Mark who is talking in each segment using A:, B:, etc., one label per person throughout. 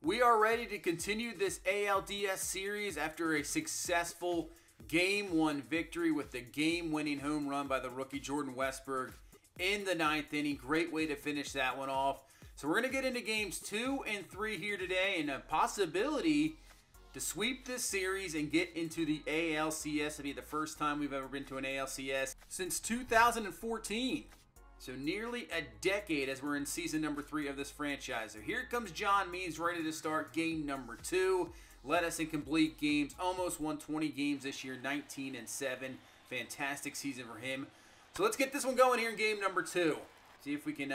A: We are ready to continue this ALDS series after a successful Game 1 victory with the game-winning home run by the rookie Jordan Westburg in the 9th inning. Great way to finish that one off. So we're going to get into games 2 and 3 here today, and a possibility to sweep this series and get into the ALCS. It'll be the first time we've ever been to an ALCS since 2014. So nearly a decade as we're in season number 3 of this franchise. So here comes John Means ready to start game number 2. Led us in complete games, almost won 20 games this year, 19-7. Fantastic season for him. So let's get this one going here in game number 2. See if we can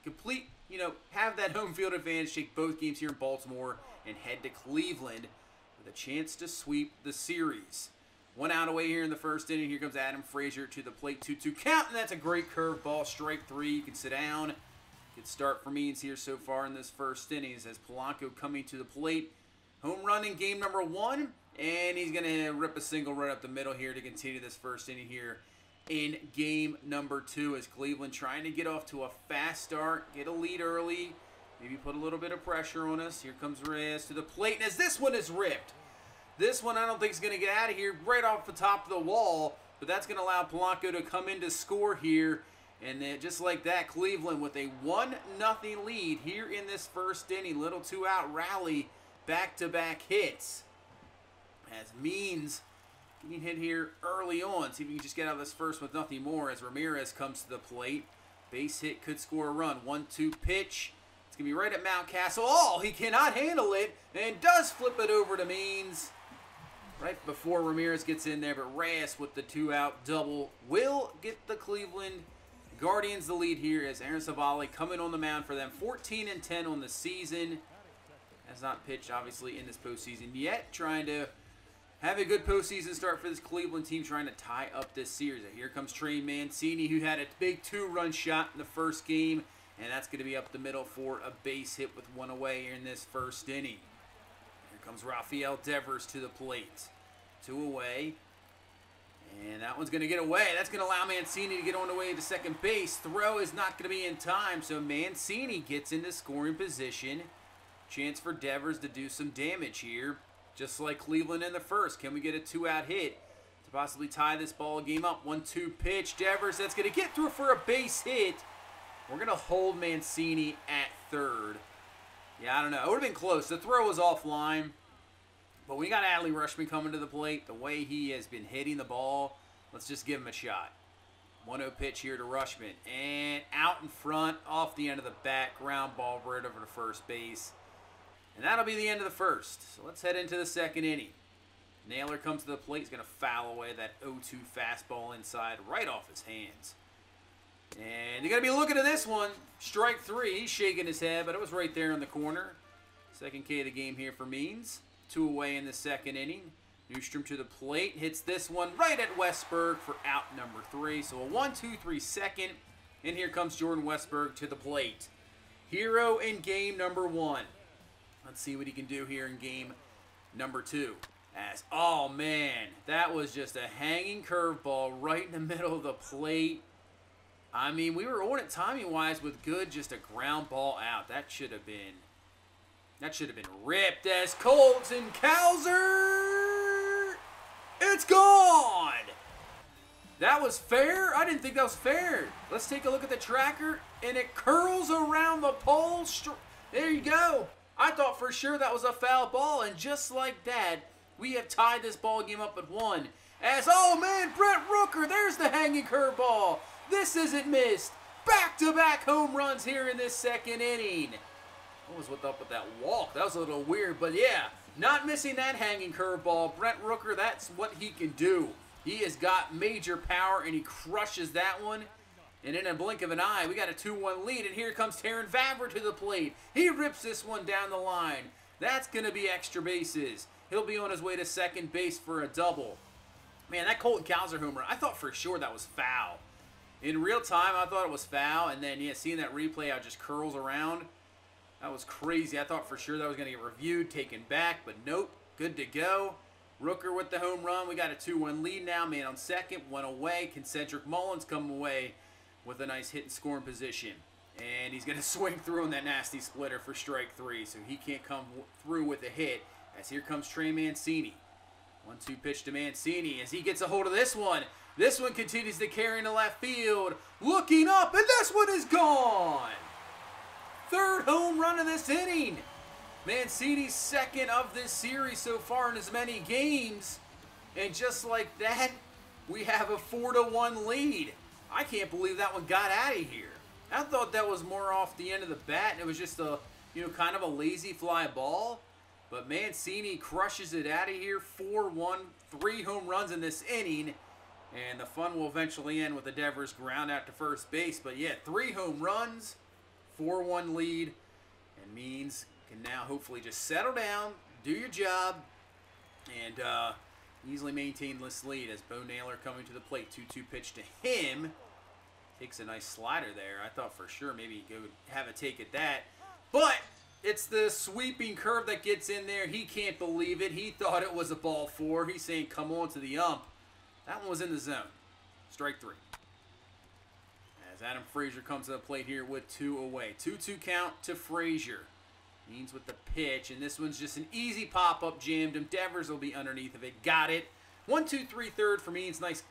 A: complete, have that home field advantage, take both games here in Baltimore, and head to Cleveland with a chance to sweep the series. 1 out away here in the first inning. Here comes Adam Frazier to the plate. 2-2 count, and that's a great curveball. Strike 3. You can sit down. Good start for Means here so far in this first inning as Polanco coming to the plate. Home run in game number 1, and he's going to rip a single right up the middle here to continue this first inning here in game number 2 as Cleveland trying to get off to a fast start, get a lead early, maybe put a little bit of pressure on us. Here comes Reyes to the plate, and as this one is ripped. This one I don't think is going to get out of here right off the top of the wall, but that's going to allow Polanco to come in to score here. And then just like that, Cleveland with a 1-0 lead here in this first inning. Little 2-out rally, back-to-back hits. As Means getting hit here early on. See if we can just get out of this first with nothing more as Ramirez comes to the plate. Base hit could score a run. 1-2 pitch. It's going to be right at Mountcastle. Oh, he cannot handle it and does flip it over to Means right before Ramirez gets in there, but Reyes with the 2-out double will get the Cleveland Guardians the lead here as Aaron Savali coming on the mound for them. 14-10 on the season. Has not pitched, obviously, in this postseason yet. Trying to have a good postseason start for this Cleveland team, trying to tie up this series. Here comes Trey Mancini, who had a big 2-run shot in the first game, and that's going to be up the middle for a base hit with 1 away here in this first inning. Comes Rafael Devers to the plate. 2 away. And that one's going to get away. That's going to allow Mancini to get on the way to second base. Throw is not going to be in time, so Mancini gets into scoring position. Chance for Devers to do some damage here. Just like Cleveland in the first. Can we get a 2-out hit to possibly tie this ball game up? 1-2 pitch. Devers, that's going to get through for a base hit. We're going to hold Mancini at third. Yeah, I don't know. It would have been close. The throw was offline. But we got Adley Rutschman coming to the plate. The way he has been hitting the ball, let's just give him a shot. 1-0 pitch here to Rutschman. And out in front, off the end of the bat. Ground ball right over to first base. And that'll be the end of the first. So let's head into the second inning. Naylor comes to the plate. He's going to foul away that 0-2 fastball inside right off his hands. And you're going to be looking at this one. Strike 3. He's shaking his head, but it was right there in the corner. Second K of the game here for Means. 2 away in the second inning. Newstrom to the plate. Hits this one right at Westburg for out number 3. So a 1-2-3 second. And here comes Jordan Westburg to the plate. Hero in game number 1. Let's see what he can do here in game number 2. Oh man, that was just a hanging curveball right in the middle of the plate. I mean, we were on it timing-wise with good, just a ground ball out. That should have been ripped as Colton Cowser. It's gone. That was fair? I didn't think that was fair. Let's take a look at the tracker, and it curls around the pole. There you go. I thought for sure that was a foul ball, and just like that, we have tied this ball game up at 1. Oh man, Brent Rooker, there's the hanging curveball. This isn't missed. Back-to-back home runs here in this second inning. What was up with that walk? That was a little weird, but yeah, not missing that hanging curveball. Brent Rooker, that's what he can do. He has got major power, and he crushes that one. And in a blink of an eye, we got a 2-1 lead, and here comes Terrin Vavra to the plate. He rips this one down the line. That's going to be extra bases. He'll be on his way to second base for a double. Man, that Colton Cowser homer, I thought for sure that was foul. In real time, I thought it was foul, and then, yeah, seeing that replay, how it just curls around, that was crazy. I thought for sure that was going to get reviewed, taken back, but nope, good to go. Rooker with the home run. We got a 2-1 lead now. Man on second, 1 away. Concentric Mullins coming away with a nice hit and scoring position. And he's going to swing through on that nasty splitter for strike 3, so he can't come through with a hit. As here comes Trey Mancini. 1-2 pitch to Mancini as he gets a hold of this one. This one continues to carry into left field. Looking up, and this one is gone. Third home run of this inning. Mancini's second of this series so far in as many games. And just like that, we have a 4-1 lead. I can't believe that one got out of here. I thought that was more off the end of the bat, and it was just a, kind of a lazy fly ball. But Mancini crushes it out of here. 4-1, 3 home runs in this inning. And the fun will eventually end with the Devers ground out to first base. But yeah, 3 home runs, 4-1 lead. And Means can now hopefully just settle down, do your job, and easily maintain this lead as Bo Naylor coming to the plate. 2-2 pitch to him. Takes a nice slider there. I thought for sure maybe he'd go have a take at that. But it's the sweeping curve that gets in there. He can't believe it. He thought it was a ball 4. He's saying, come on to the ump. That one was in the zone. Strike 3. As Adam Frazier comes to the plate here with 2 away. 2-2 count to Frazier. Means with the pitch, and this one's just an easy pop-up, jammed him. Devers will be underneath of it. Got it. 1-2-3 third for Means. Nice,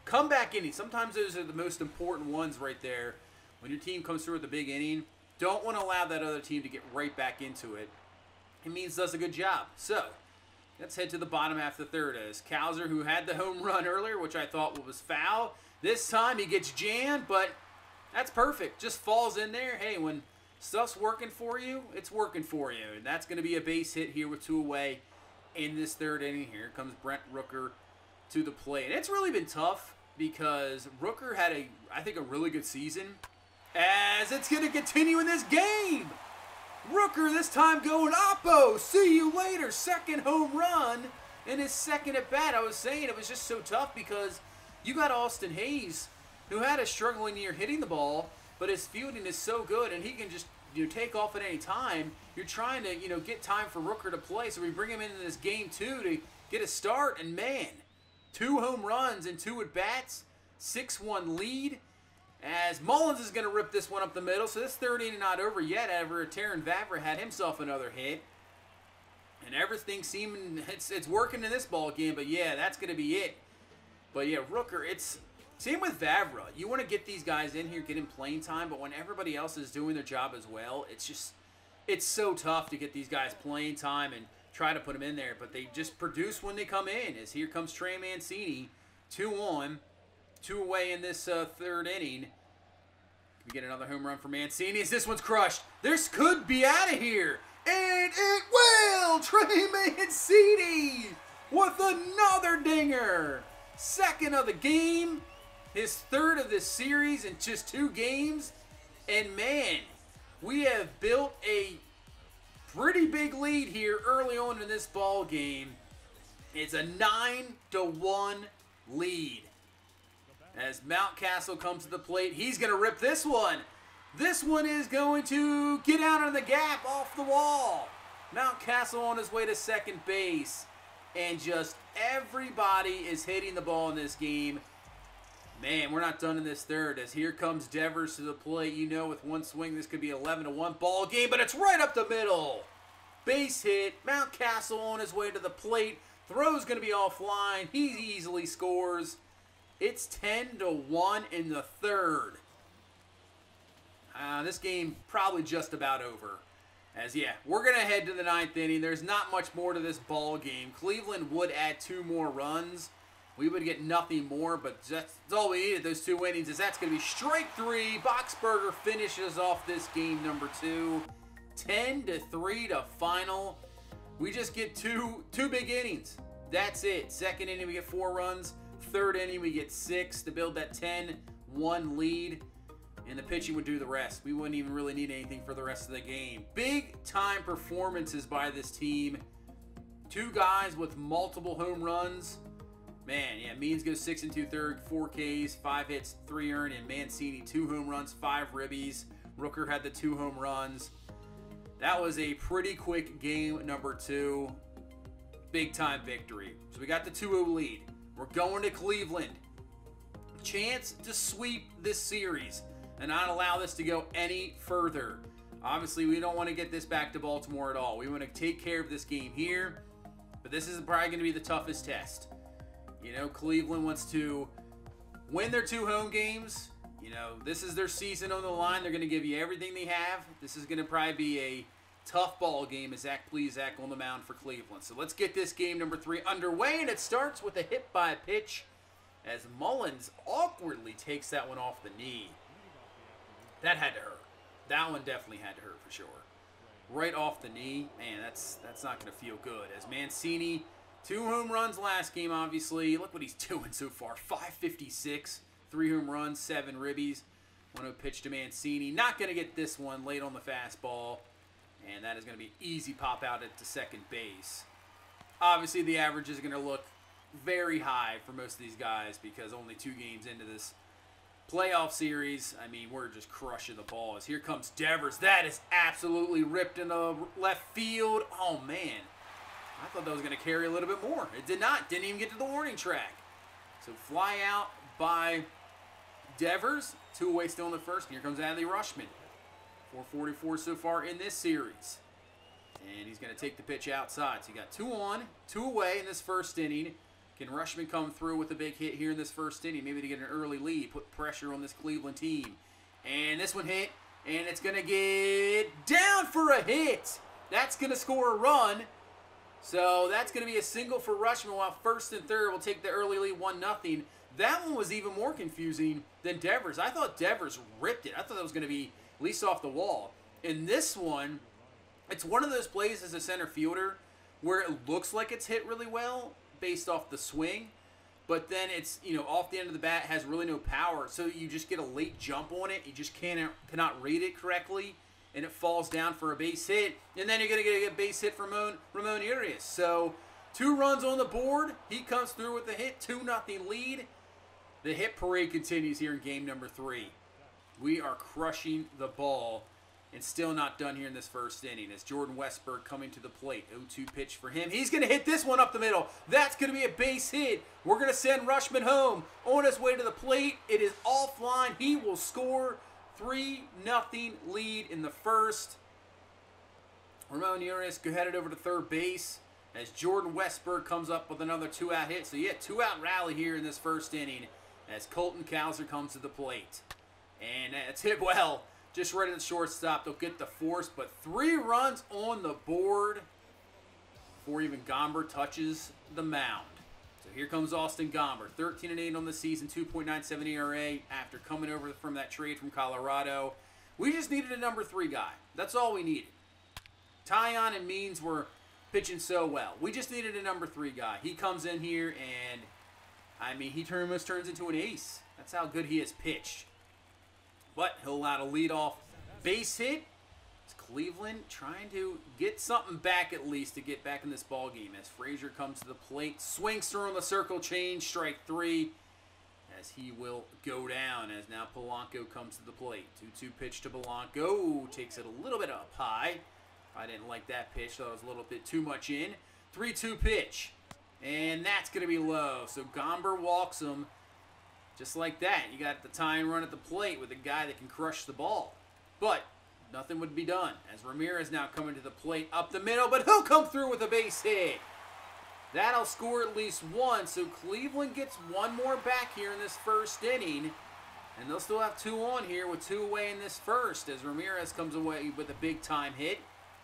A: comeback inning. Sometimes those are the most important ones right there. When your team comes through with a big inning, don't want to allow that other team to get right back into it. It Means does a good job. So, let's head to the bottom half of the third as Cowser, who had the home run earlier, which I thought was foul. This time he gets jammed, but that's perfect. Just falls in there. Hey, when stuff's working for you, it's working for you. And that's going to be a base hit here with 2 away in this third inning. Here comes Brent Rooker to the plate. And it's really been tough because Rooker had, I think, a really good season. As it's going to continue in this game. Rooker this time going oppo. See you later. Second home run in his second at bat. I was saying it was just so tough because you got Austin Hayes, who had a struggling year hitting the ball, but his fielding is so good, and he can just take off at any time. You're trying to get time for Rooker to play, so we bring him into this game 2 to get a start, and man, 2 home runs and 2 at bats, 6-1 lead. As Mullins is going to rip this one up the middle, so this third inning not over yet. Ever Terran Vavra had himself another hit, and everything seeming it's working in this ball game. But yeah, that's going to be it. But yeah, Rooker, it's same with Vavra. You want to get these guys in here, get in playing time, but when everybody else is doing their job as well, it's so tough to get these guys playing time and try to put them in there. But they just produce when they come in. As here comes Trey Mancini, 2 on, 2 away in this third inning. We get another home run for Mancini as this one's crushed. This could be out of here. And it will! Trey Mancini with another dinger. Second of the game. His third of this series in just 2 games. And man, we have built a pretty big lead here early on in this ball game. It's a 9-1 lead. As Mountcastle comes to the plate, he's going to rip this one. This one is going to get out of the gap off the wall. Mountcastle on his way to second base. And just everybody is hitting the ball in this game. Man, we're not done in this third. As here comes Devers to the plate. With one swing, this could be 11-1 ball game, but it's right up the middle. Base hit. Mountcastle on his way to the plate. Throw's going to be offline. He easily scores. It's 10-1 in the third. This game probably just about over. As, yeah, we're going to head to the 9th inning. There's not much more to this ball game. Cleveland would add 2 more runs. We would get nothing more, but that's all we needed, those 2 innings, is that's going to be strike 3. Boxberger finishes off this game number 2. 10-3 to final. We just get two big innings. That's it. Second inning, we get 4 runs. Third inning, we get 6 to build that 10-1 lead. And the pitching would do the rest. We wouldn't even really need anything for the rest of the game. Big-time performances by this team. 2 guys with multiple home runs. Man, yeah, Means goes 6 2/3, 4 Ks, 5 hits, 3 earned, and Mancini 2 home runs, 5 ribbies. Rooker had the 2 home runs. That was a pretty quick game number 2. Big-time victory. So we got the 2-0 lead. We're going to Cleveland. Chance to sweep this series. and not allow this to go any further. Obviously, we don't want to get this back to Baltimore at all. We want to take care of this game here, but this is probably going to be the toughest test. You know, Cleveland wants to win their 2 home games. You know, this is their season on the line. They're going to give you everything they have. This is going to probably be a tough ball game as Zach on the mound for Cleveland. So let's get this game number 3 underway, and it starts with a hit by pitch as Mullins awkwardly takes that one off the knee. That had to hurt. That one definitely had to hurt for sure. Right off the knee. Man, that's not going to feel good. As Mancini, 2 home runs last game, obviously. Look what he's doing so far. 556, 3 home runs, 7 ribbies. 1-0 pitch to Mancini. Not going to get this one late on the fastball. And that is going to be easy pop out at to second base. Obviously, the average is going to look very high for most of these guys because only 2 games into this playoff series. I mean, we're just crushing the balls. Here comes Devers. That is absolutely ripped into left field. Oh, man. I thought that was going to carry a little bit more. It did not. Didn't even get to the warning track. So fly out by Devers. 2 away still in the first. And here comes Adley Rutschman. 444 so far in this series. And he's going to take the pitch outside. So you got 2 on, 2 away in this first inning. Can Rutschman come through with a big hit here in this first inning? Maybe to get an early lead, put pressure on this Cleveland team. And this one hit, and it's going to get down for a hit. That's going to score a run. So that's going to be a single for Rutschman, while first and third will take the early lead 1-0. That one was even more confusing than Devers. I thought Devers ripped it. I thought that was going to be at least off the wall. In this one, it's one of those plays as a center fielder where it looks like it's hit really well based off the swing, but then it's, you know, off the end of the bat, has really no power, so you just get a late jump on it. You just cannot read it correctly, and it falls down for a base hit, and then you're going to get a base hit from Ramon Urias. So 2 runs on the board. He comes through with the hit, 2-0 lead. The hit parade continues here in game number 3. We are crushing the ball and still not done here in this first inning as Jordan Westburg coming to the plate. 0-2 pitch for him. He's going to hit this one up the middle. That's going to be a base hit. We're going to send Rutschman home. On his way to the plate, it is offline. He will score. 3-0 lead in the first. Ramon Urias headed over to third base as Jordan Westburg comes up with another 2-out hit. So yeah, 2-out rally here in this first inning as Colton Cowser comes to the plate. And it's hit well. Just right at the shortstop. They'll get the force, but 3 runs on the board before even Gomber touches the mound. So here comes Austin Gomber. 13-8 on the season, 2.97 ERA after coming over from that trade from Colorado. We just needed a number 3 guy. That's all we needed. Tyon and Means were pitching so well. We just needed a number 3 guy. He comes in here and, I mean, he almost turns into an ace. That's how good he has pitched. But he'll allow a leadoff base hit. It's Cleveland trying to get something back at least to get back in this ball game as Frazier comes to the plate, swings through on the circle change, strike 3, as he will go down as now Polanco comes to the plate. 2-2 pitch to Polanco, takes it a little bit up high. I didn't like that pitch, thought it was a little bit too much in. 3-2 pitch, and that's going to be low. So Gomber walks him. Just like that, you got the tie and run at the plate with a guy that can crush the ball. But nothing would be done as Ramirez now coming to the plate up the middle, but he'll come through with a base hit. That'll score at least 1, so Cleveland gets 1 more back here in this first inning. And they'll still have 2 on here with 2 away in this first as Ramirez comes away with a big-time hit.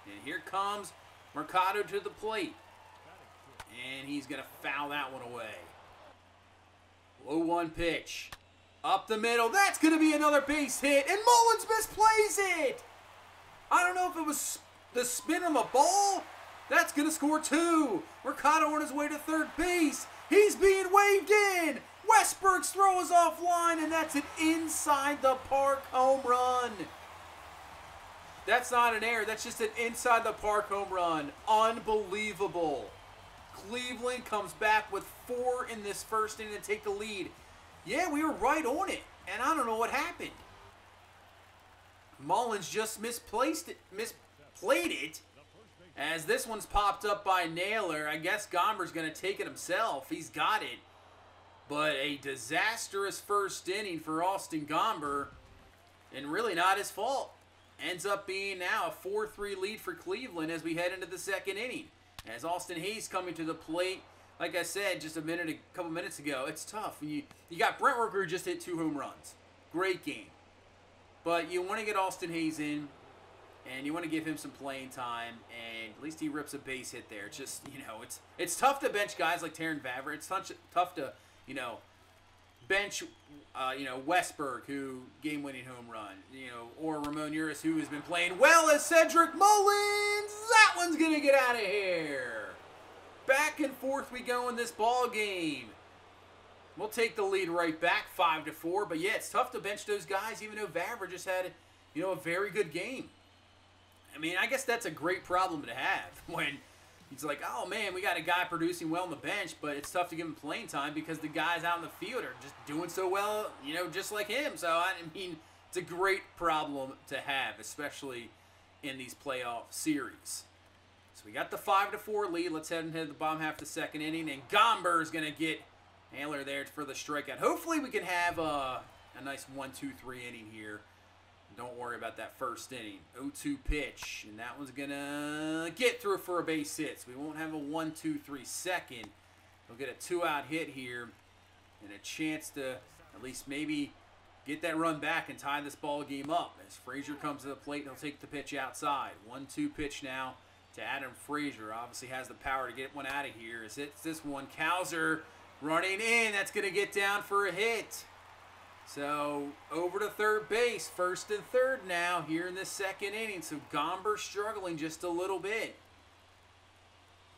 A: And here comes Mercado to the plate. And he's going to foul that one away. 0-1 pitch. Up the middle. That's going to be another base hit. And Mullins misplays it. I don't know if it was the spin on the ball. That's going to score 2. Mercado on his way to third base. He's being waved in. Westberg's throw is offline, and that's an inside the park home run. That's not an error. That's just an inside the park home run. Unbelievable. Cleveland comes back with 4 in this first inning to take the lead. Yeah, we were right on it, and I don't know what happened. Mullins just misplayed it, as this one's popped up by Naylor. I guess Gomber's going to take it himself. He's got it. But a disastrous first inning for Austin Gomber. And really not his fault. Ends up being now a 4-3 lead for Cleveland as we head into the second inning. As Austin Hayes coming to the plate, like I said just a couple minutes ago, it's tough. You got Brent Rooker who just hit 2 home runs. Great game. But you want to get Austin Hayes in, and you want to give him some playing time, and at least he rips a base hit there. It's just, it's tough to bench guys like Taron Vavra. It's tough to, bench, Westberg, who game-winning home run, or Ramon Urias, who has been playing well as Cedric Mullins. That one's going to get out of here. Back and forth we go in this ball game. We'll take the lead right back, 5-4. But yeah, it's tough to bench those guys, even though Vavra just had, a very good game. I mean, I guess that's a great problem to have when it's like, oh man, we got a guy producing well on the bench, but it's tough to give him playing time because the guys out in the field are just doing so well, just like him. So, I mean, it's a great problem to have, especially in these playoff series. So we got the 5-4 lead. Let's head into the bottom half of the second inning, and Gomber is going to get Naylor there for the strikeout. Hopefully we can have a nice 1-2-3 inning here. Don't worry about that first inning. 0-2 pitch, and that one's going to get through for a base hit. So we won't have a 1-2-3 second. We'll get a 2-out hit here and a chance to at least maybe get that run back and tie this ball game up. As Frazier comes to the plate, he'll take the pitch outside. 1-2 pitch now to Adam Frazier. Obviously has the power to get one out of here. As it's this one, Cowser running in. That's going to get down for a hit. So, over to third base, first and third now here in this second inning. So, Gomber struggling just a little bit.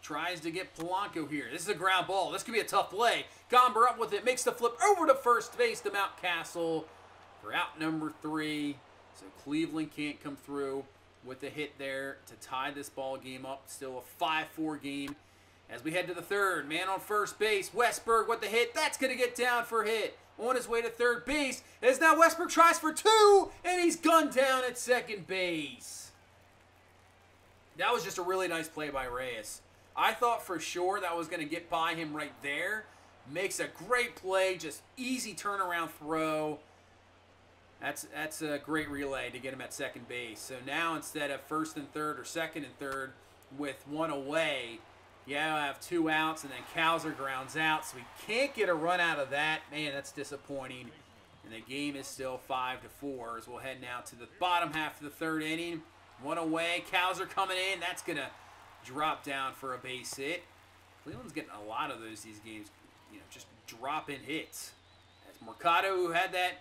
A: Tries to get Polanco here. This is a ground ball. This could be a tough play. Gomber up with it, makes the flip over to first base to Mountcastle for out number 3. So, Cleveland can't come through with a hit there to tie this ball game up. Still a 5-4 game. As we head to the third, man on first base, Westberg with the hit. That's going to get down for a hit. On his way to third base, as now Westberg tries for 2, and he's gunned down at second base. That was just a really nice play by Reyes. I thought for sure that was going to get by him right there. Makes a great play, just easy turnaround throw. That's a great relay to get him at second base. So now instead of first and third or second and third with 1 away, yeah, I have 2 outs, and then Cowser grounds out, so we can't get a run out of that. Man, that's disappointing. And the game is still 5-4 as we'll head now to the bottom half of the third inning. 1 away, Cowser coming in. That's going to drop down for a base hit. Cleveland's getting a lot of these games, just drop-in hits. That's Mercado who had that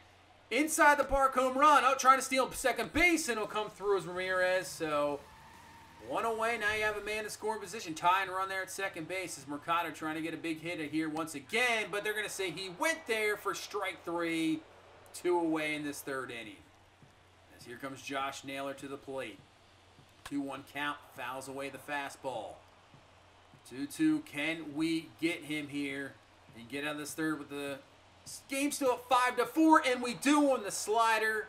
A: inside the park home run. Oh, trying to steal second base, and it'll come through as Ramirez, so 1 away, now you have a man in scoring position. Tie and run there at second base as Mercado trying to get a big hit here once again, but they're going to say he went there for strike 3. 2 away in this third inning. As here comes Josh Naylor to the plate. 2-1 count, fouls away the fastball. 2-2, can we get him here and get out of this third with the game still at 5-4, and we do on the slider.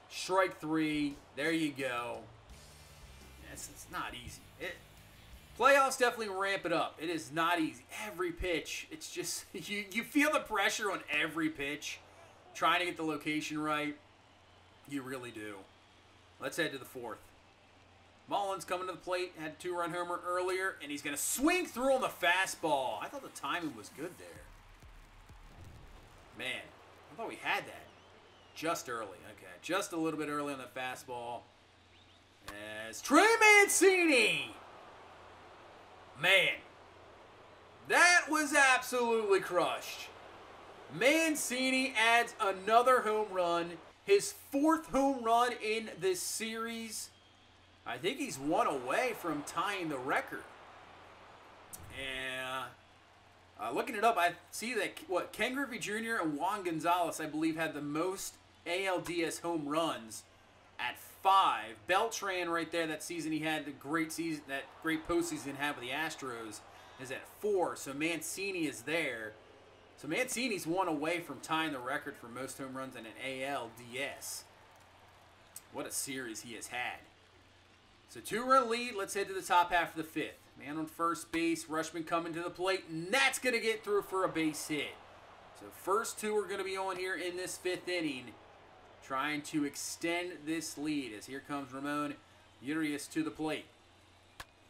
A: Strike 3, there you go. It's not easy. Playoffs definitely ramp it up. It is not easy. Every pitch, it's just, you feel the pressure on every pitch. Trying to get the location right. You really do. Let's head to the fourth. Mullins coming to the plate. Had a 2-run homer earlier, and he's going to swing through on the fastball. I thought the timing was good there. Man, I thought we had that just early. Okay, just a little bit early on the fastball. As Trey Mancini, man, that was absolutely crushed. Mancini adds another home run, his 4th home run in this series. I think he's 1 away from tying the record. And looking it up, I see that Ken Griffey Jr. and Juan Gonzalez, I believe, had the most ALDS home runs at 5. Beltran right there, that season he had the great season, that great postseason he had with the Astros, is at 4. So Mancini is there. So Mancini's 1 away from tying the record for most home runs in an ALDS. What a series he has had. So 2-run lead. Let's head to the top half of the 5th. Man on first base. Rushman coming to the plate, and that's going to get through for a base hit. So first 2 are going to be on here in this 5th inning. trying to extend this lead as here comes Ramon Urias to the plate.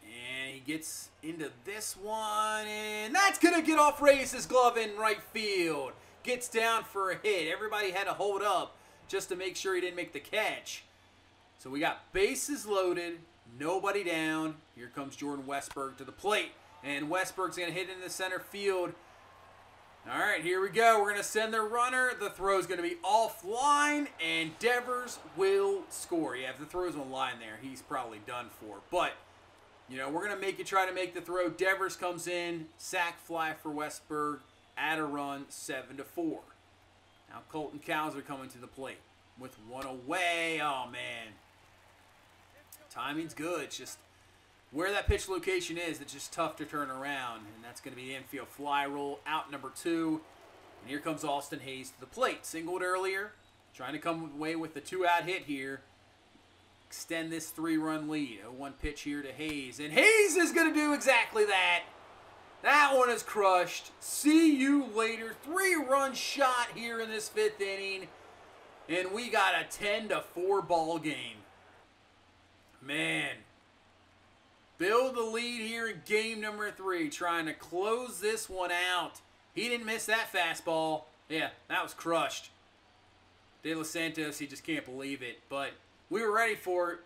A: And he gets into this one, and that's going to get off Reyes' glove in right field. Gets down for a hit. Everybody had to hold up just to make sure he didn't make the catch. So we got bases loaded, nobody down. Here comes Jordan Westburg to the plate, and Westburg's going to hit into center field. All right, here we go. We're going to send the runner. The throw's going to be offline, and Devers will score. Yeah, if the throw's on line there, he's probably done for. But, you know, we're going to try to make the throw. Devers comes in, sac fly for Westburg, add a run, 7-4. Now Colton Cowser coming to the plate with one away. Oh, man. Timing's good. It's just where that pitch location is, it's just tough to turn around. And that's going to be the infield fly roll, out number 2. And here comes Austin Hayes to the plate. Singled earlier, trying to come away with the 2-out hit here. Extend this 3-run lead. 0-1 pitch here to Hayes. And Hayes is going to do exactly that. That one is crushed. See you later. 3-run shot here in this 5th inning. And we got a 10-4 ball game. Man. Build the lead here in game number 3. Trying to close this one out. He didn't miss that fastball. Yeah, that was crushed. De Los Santos, he just can't believe it. But we were ready for it.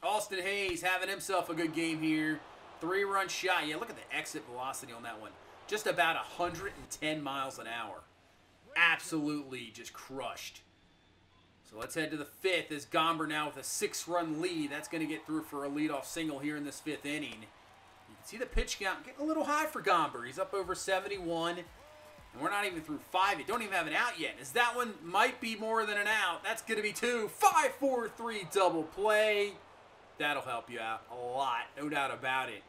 A: Austin Hayes having himself a good game here. 3-run shot. Yeah, look at the exit velocity on that one. Just about 110 miles an hour. Absolutely just crushed. So let's head to the 5th as Gomber now with a 6-run lead. That's going to get through for a leadoff single here in this 5th inning. You can see the pitch count getting a little high for Gomber. He's up over 71. And we're not even through 5 yet. Don't even have an out yet. As that one might be more than an out. That's going to be 2. 5-4-3 double play. That'll help you out a lot. No doubt about it.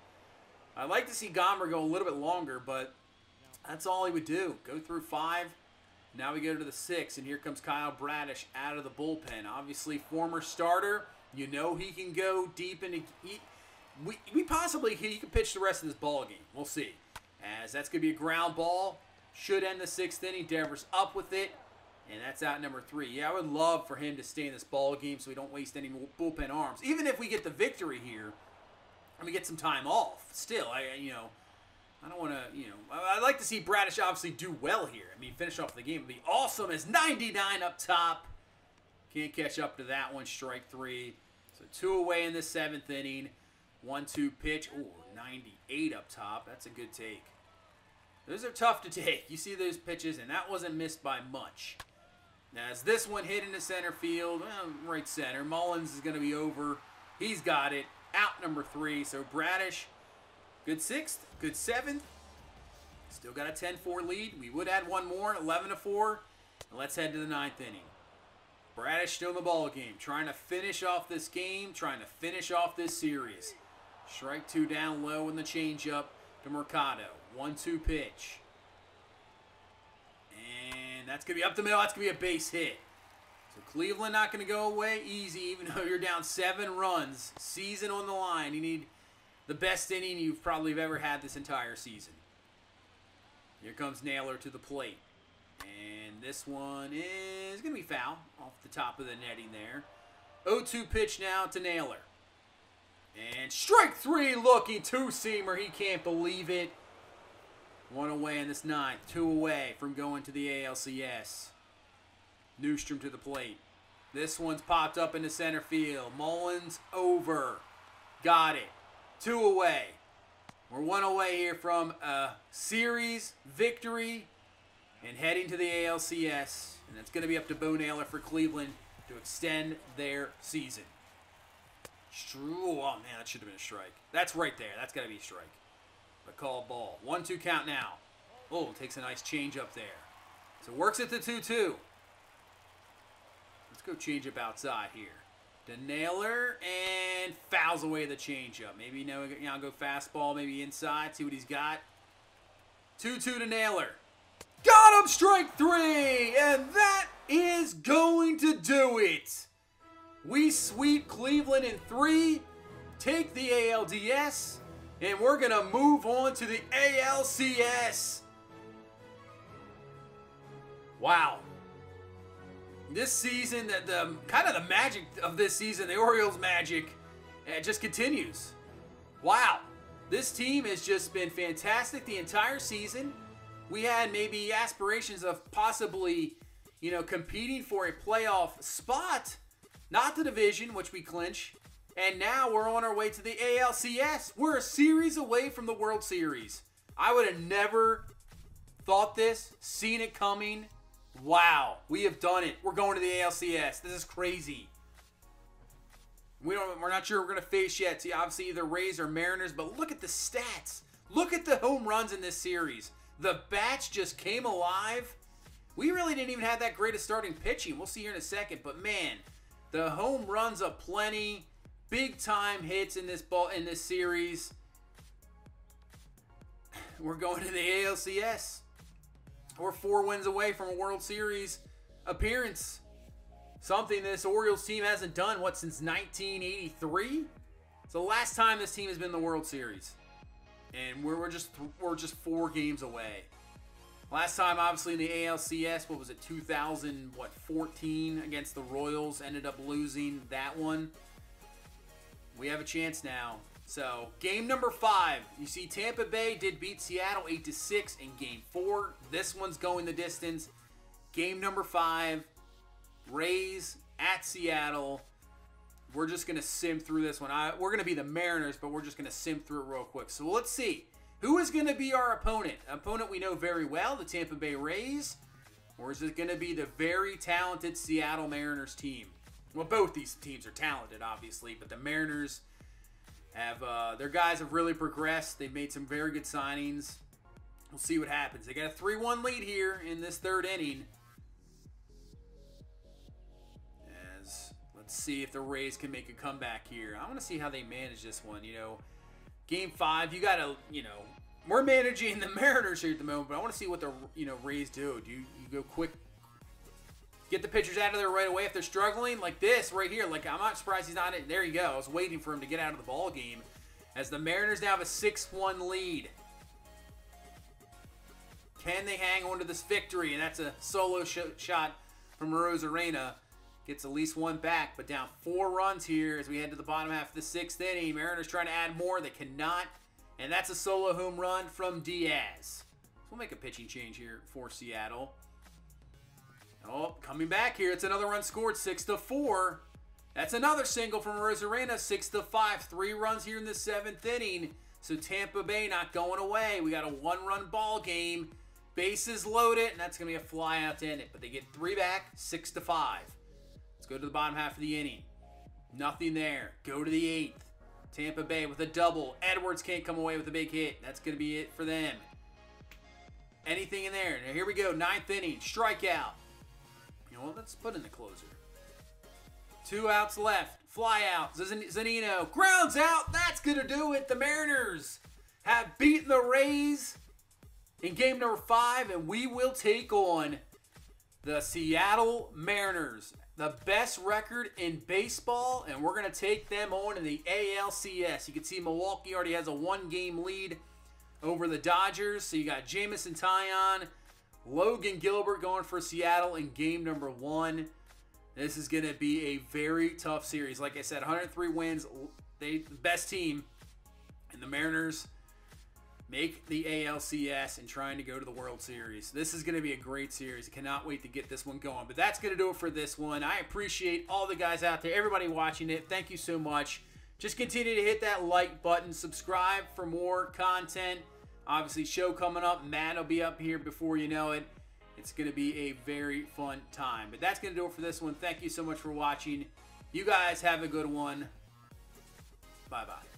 A: I'd like to see Gomber go a little bit longer, but that's all he would do. Go through 5. Now we go to the 6, and here comes Kyle Bradish out of the bullpen. Obviously, former starter. You know he can go deep into. He could pitch the rest of this ball game. We'll see. As that's going to be a ground ball. Should end the 6th inning. Devers up with it, and that's out number 3. Yeah, I would love for him to stay in this ball game so we don't waste any bullpen arms. Even if we get the victory here, and we get some time off. Still, I don't want to, I'd like to see Bradish obviously do well here. I mean, finish off the game would be awesome as 99 up top. Can't catch up to that one, strike 3. So 2 away in the 7th inning. 1-2 pitch. Ooh, 98 up top. That's a good take. Those are tough to take. You see those pitches, and that wasn't missed by much. Now, as this one hit into center field, right center, Mullins is going to be over. He's got it. Out number 3. So Bradish, good 6th, good 7th. Still got a 10-4 lead. We would add one more, 11-4. And let's head to the 9th inning. Bradish still in the ball game, trying to finish off this game, trying to finish off this series. Strike 2 down low in the changeup to Mercado. 1-2 pitch. And that's going to be up the middle. That's going to be a base hit. So Cleveland not going to go away easy, even though you're down 7 runs. Season on the line. You need the best inning you've probably ever had this entire season. Here comes Naylor to the plate. And this one is going to be foul off the top of the netting there. 0-2 pitch now to Naylor. And strike 3 looking two-seamer. He can't believe it. 1 away in this 9th. 2 away from going to the ALCS. Newstrom to the plate. This one's popped up into center field. Mullins over. Got it. 2 away. We're 1 away here from a series victory and heading to the ALCS. And it's going to be up to Bo Naylor for Cleveland to extend their season. Oh, man, that should have been a strike. That's right there. That's got to be a strike. But call ball. 1-2 count now. Oh, takes a nice change up there. So works at the 2-2. Let's go change up outside here. To Naylor and fouls away the changeup. Maybe I'll go fastball, maybe inside, see what he's got. 2-2 to Naylor. Got him, strike 3, and that is going to do it. We sweep Cleveland in 3, take the ALDS, and we're going to move on to the ALCS. Wow. This season, the kind of the magic of this season, the Orioles magic, it just continues. Wow. This team has just been fantastic the entire season. We had maybe aspirations of possibly, competing for a playoff spot, not the division, which we clinch. And now we're on our way to the ALCS. We're a series away from the World Series. I would have never thought this, seen it coming. Wow, we have done it. We're going to the ALCS. This is crazy. We're not sure we're going to face yet. See, obviously either Rays or Mariners, but look at the stats. Look at the home runs in this series. The bats just came alive. We really didn't even have that great of starting pitching. We'll see here in a second, but man, the home runs up plenty. Big time hits in this series. We're going to the ALCS. We're 4 wins away from a World Series appearance. Something this Orioles team hasn't done, since 1983? It's the last time this team has been in the World Series. And we're just 4 games away. Last time, obviously, in the ALCS, 2014 against the Royals. Ended up losing that one. We have a chance now. So, game number 5. You see Tampa Bay did beat Seattle 8-6 in game 4. This one's going the distance. Game number 5. Rays at Seattle. We're just going to sim through this one. We're going to be the Mariners, but we're just going to sim through it real quick. So, let's see. Who is going to be our opponent? Opponent we know very well, the Tampa Bay Rays. Or is it going to be the very talented Seattle Mariners team? Well, both these teams are talented, obviously, but the Mariners their guys have really progressed. They've made some very good signings. We'll see what happens. They got a 3-1 lead here in this 3rd inning. Let's see if the Rays can make a comeback here. I want to see how they manage this one. Game 5, you got to, we're managing the Mariners here at the moment, but I want to see what the, Rays do. Do you go quick? Get the pitchers out of there right away if they're struggling, like this right here. Like, I'm not surprised he's not in. There you go. I was waiting for him to get out of the ball game as the Mariners now have a 6-1 lead. Can they hang on to this victory? And that's a solo shot from Arozarena. Gets at least one back, but down 4 runs here as we head to the bottom half of the 6th inning. Mariners trying to add more. They cannot. And that's a solo home run from Diaz. So we'll make a pitching change here for Seattle. Oh, coming back here. It's another run scored, 6-4. That's another single from Arozarena, 6-5. 3 runs here in the 7th inning. So Tampa Bay not going away. We got a 1-run ball game. Bases loaded, and that's going to be a fly out to end it. But they get 3 back, 6-5. Let's go to the bottom half of the inning. Nothing there. Go to the 8th. Tampa Bay with a double. Edwards can't come away with a big hit. That's going to be it for them. Anything in there. Now here we go. 9th inning. Strikeout. Let's put in the closer. 2 outs left. Fly out. Zunino grounds out. That's going to do it. The Mariners have beaten the Rays in game number 5, and we will take on the Seattle Mariners. The best record in baseball, and we're going to take them on in the ALCS. You can see Milwaukee already has a 1-game lead over the Dodgers. So you got Jamison Tyon, Logan Gilbert going for Seattle in game number 1. This is going to be a very tough series. Like I said, 103 wins. The best team. And the Mariners make the ALCS and trying to go to the World Series. This is going to be a great series. I cannot wait to get this one going. But that's going to do it for this one. I appreciate all the guys out there, everybody watching it. Thank you so much. Just continue to hit that like button. Subscribe for more content. Obviously, show coming up. Matt will be up here before you know it. It's going to be a very fun time. But that's going to do it for this one. Thank you so much for watching. You guys have a good one. Bye-bye.